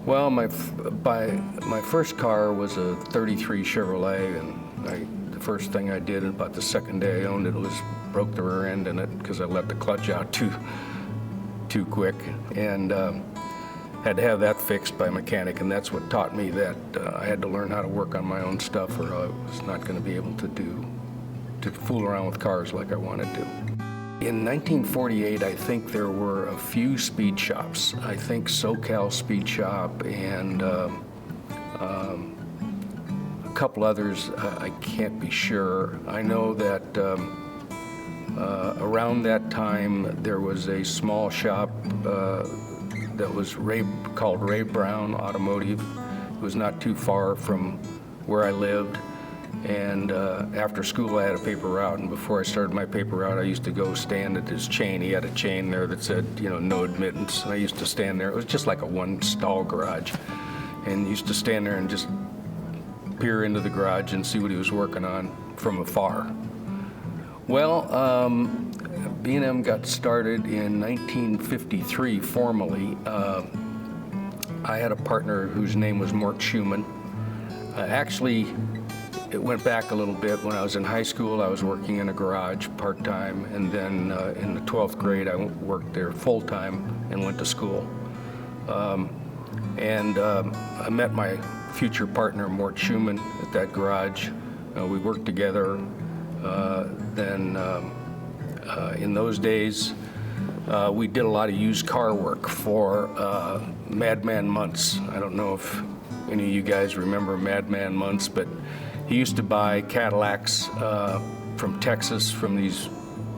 Well, my first car was a '33 Chevrolet, and the first thing I did about the second day I owned it was broke the rear end in it because I let the clutch out too quick, and had to have that fixed by a mechanic, and that's what taught me that I had to learn how to work on my own stuff, or I was not going to be able to fool around with cars like I wanted to. In 1948, I think there were a few speed shops. I think SoCal Speed Shop and a couple others, I can't be sure. I know that around that time there was a small shop that was called Ray Brown Automotive. It was not too far from where I lived. And after school, I had a paper route, and before I started my paper route, I used to go stand at his chain. He had a chain there that said, no admittance. And I used to stand there. It was just like a one-stall garage, and used to stand there and just peer into the garage and see what he was working on from afar. Well, B&M got started in 1953 formally. I had a partner whose name was Mort Schumann. Actually, it went back a little bit. When I was in high school, I was working in a garage part-time, and then in the 12th grade, I worked there full-time and went to school. I met my future partner, Mort Schumann, at that garage. We worked together. In those days, we did a lot of used car work for Madman Muntz. I don't know if any of you guys remember Madman Muntz, but he used to buy Cadillacs from Texas from these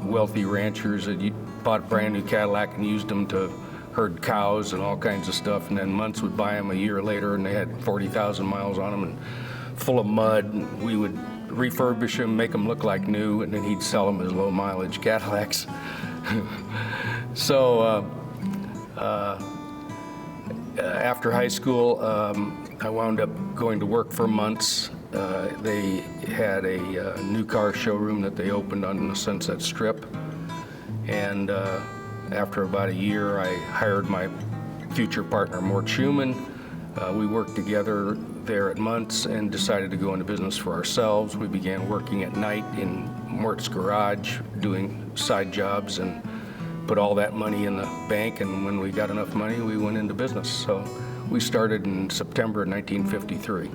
wealthy ranchers that bought a brand new Cadillac and used them to herd cows and all kinds of stuff. And then Muntz would buy them a year later, and they had 40,000 miles on them and full of mud. And we would refurbish them, make them look like new, and then he'd sell them as low mileage Cadillacs. So after high school, I wound up going to work for Muntz. They had a new car showroom that they opened on the Sunset Strip, and after about a year, I hired my future partner, Mort Schumann. We worked together there at Muntz and decided to go into business for ourselves. We began working at night in Mort's garage, doing side jobs, and put all that money in the bank, and when we got enough money, we went into business. So we started in September 1953.